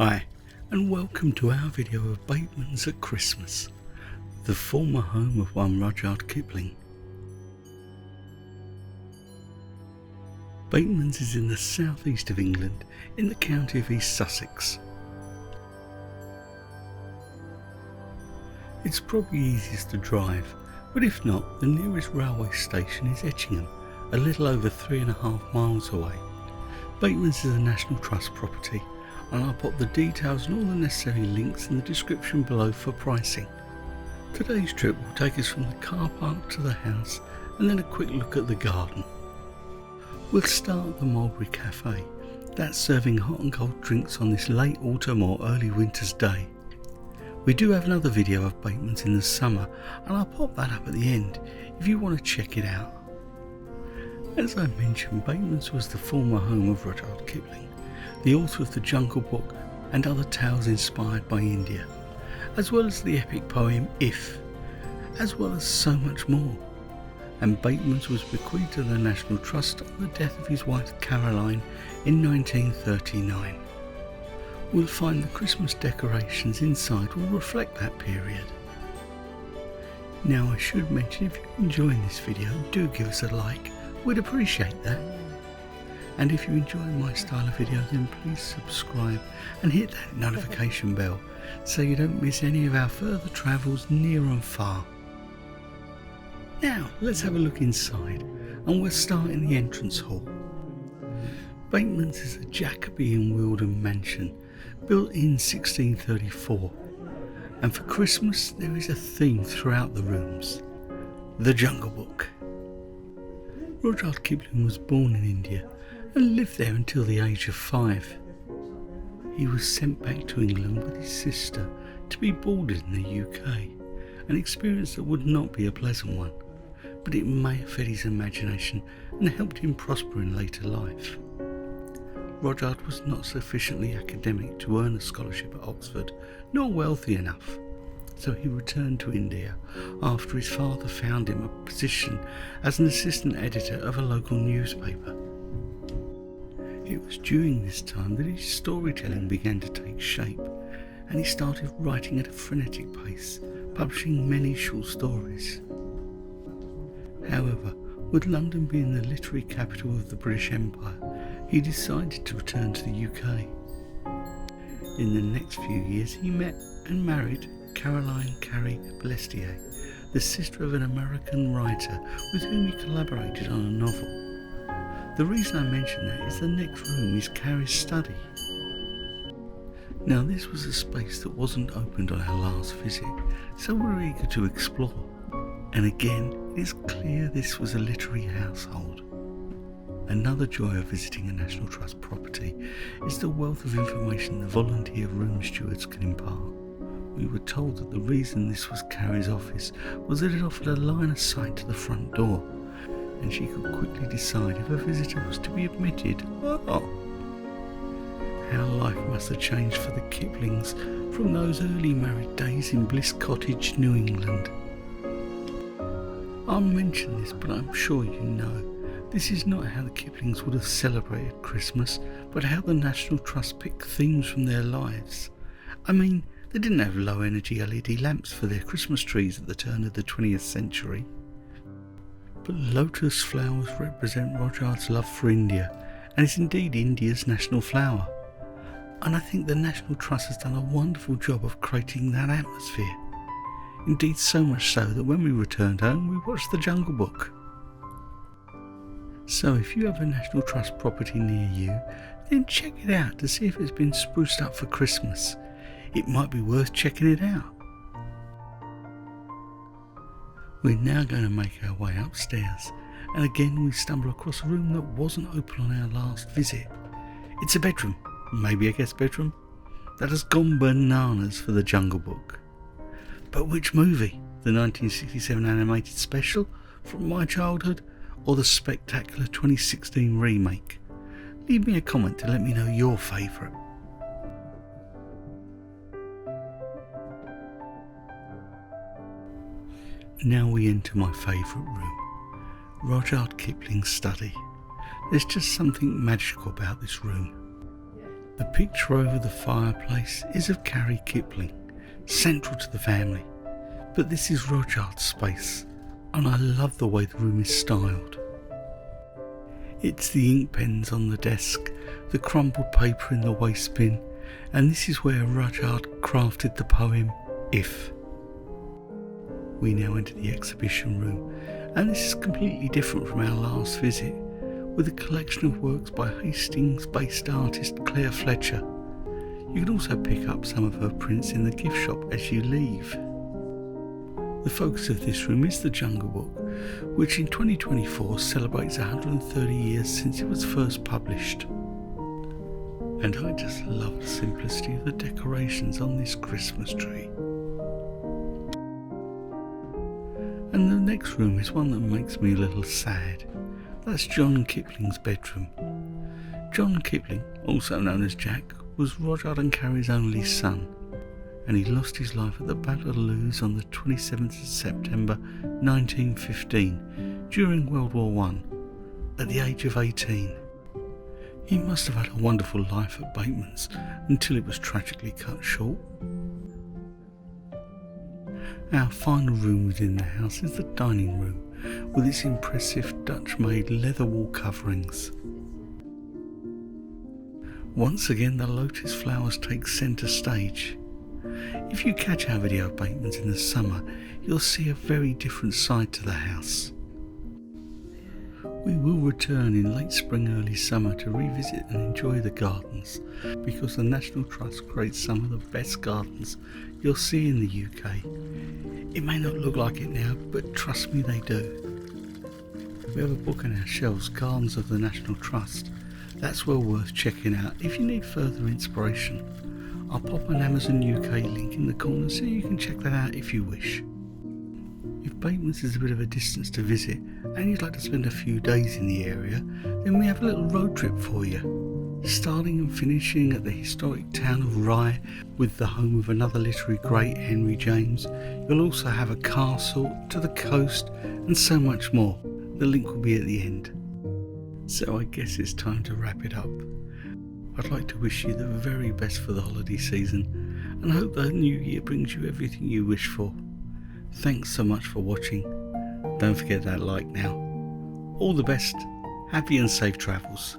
Hi, and welcome to our video of Batemans at Christmas, the former home of one Rudyard Kipling. Batemans is in the southeast of England, in the county of East Sussex. It's probably easiest to drive, but if not, the nearest railway station is Etchingham, a little over 3.5 miles away. Batemans is a National Trust property, and I'll put the details and all the necessary links in the description below for pricing. Today's trip will take us from the car park to the house and then a quick look at the garden. We'll start at the Mulberry Cafe, that's serving hot and cold drinks on this late autumn or early winter's day. We do have another video of Batemans in the summer, and I'll pop that up at the end if you want to check it out. As I mentioned, Batemans was the former home of Rudyard Kipling, the author of the Jungle Book and other tales inspired by India, as well as the epic poem If, as well as so much more. And Batemans was bequeathed to the National Trust on the death of his wife Caroline in 1939. We'll find the Christmas decorations inside will reflect that period. Now I should mention, if you're enjoying this video, do give us a like, we'd appreciate that. And if you enjoy my style of video, then please subscribe and hit that notification bell so you don't miss any of our further travels near and far. Now let's have a look inside, and we'll start in the entrance hall. Batemans is a Jacobean Mansion built in 1634, and for Christmas there is a theme throughout the rooms: the Jungle Book. Rudyard Kipling was born in India and lived there until the age of 5. He was sent back to England with his sister to be boarded in the UK, an experience that would not be a pleasant one, but it may have fed his imagination and helped him prosper in later life. Rudyard was not sufficiently academic to earn a scholarship at Oxford, nor wealthy enough, so he returned to India after his father found him a position as an assistant editor of a local newspaper. It was during this time that his storytelling began to take shape, and he started writing at a frenetic pace, publishing many short stories. However, with London being the literary capital of the British Empire, he decided to return to the UK. In the next few years he met and married Carrie Kipling, the sister of an American writer with whom he collaborated on a novel. The reason I mention that is the next room is Carrie's study. Now this was a space that wasn't opened on our last visit, so we were eager to explore. And again, it is clear this was a literary household. Another joy of visiting a National Trust property is the wealth of information the volunteer room stewards can impart. We were told that the reason this was Carrie's office was that it offered a line of sight to the front door, and she could quickly decide if a visitor was to be admitted or not. How life must have changed for the Kiplings from those early married days in Bliss Cottage, New England. I'll mention this, but I'm sure you know, this is not how the Kiplings would have celebrated Christmas, but how the National Trust picked themes from their lives. I mean, they didn't have low energy LED lamps for their Christmas trees at the turn of the 20th century. But lotus flowers represent Rudyard's love for India, and is indeed India's national flower. And I think the National Trust has done a wonderful job of creating that atmosphere. Indeed, so much so that when we returned home we watched the Jungle Book. So if you have a National Trust property near you, then check it out to see if it's been spruced up for Christmas. It might be worth checking it out. We're now going to make our way upstairs, and again we stumble across a room that wasn't open on our last visit. It's a bedroom, maybe a guest bedroom, that has gone bananas for the Jungle Book. But which movie? The 1967 animated special from my childhood, or the spectacular 2016 remake? Leave me a comment to let me know your favourite. Now we enter my favourite room, Rudyard Kipling's study. There's just something magical about this room. The picture over the fireplace is of Carrie Kipling, central to the family, but this is Rudyard's space, and I love the way the room is styled. It's the ink pens on the desk, the crumpled paper in the waste bin, and this is where Rudyard crafted the poem, If. We now enter the exhibition room, and this is completely different from our last visit, with a collection of works by Hastings-based artist Claire Fletcher. You can also pick up some of her prints in the gift shop as you leave. The focus of this room is the Jungle Book, which in 2024 celebrates 130 years since it was first published. And I just love the simplicity of the decorations on this Christmas tree. And the next room is one that makes me a little sad. That's John Kipling's bedroom. John Kipling, also known as Jack, was Rudyard and Carrie's only son, and he lost his life at the Battle of Lotus on the 27th of September 1915 during World War I at the age of 18. He must have had a wonderful life at Batemans until it was tragically cut short. Our final room within the house is the dining room with its impressive Dutch-made leather wall coverings. Once again the Lotus flowers take centre stage. If you catch our video of Batemans in the summer, you'll see a very different side to the house. We will return in late spring, early summer to revisit and enjoy the gardens, because the National Trust creates some of the best gardens you'll see in the UK. It may not look like it now, but trust me, they do. We have a book on our shelves, Gardens of the National Trust. That's well worth checking out if you need further inspiration. I'll pop an Amazon UK link in the corner so you can check that out if you wish. If Batemans is a bit of a distance to visit and you'd like to spend a few days in the area, then we have a little road trip for you. Starting and finishing at the historic town of Rye, with the home of another literary great, Henry James. You'll also have a castle, to the coast, and so much more. The link will be at the end. So I guess it's time to wrap it up. I'd like to wish you the very best for the holiday season, and hope the new year brings you everything you wish for. Thanks so much for watching. Don't forget that like now. All the best. Happy and safe travels.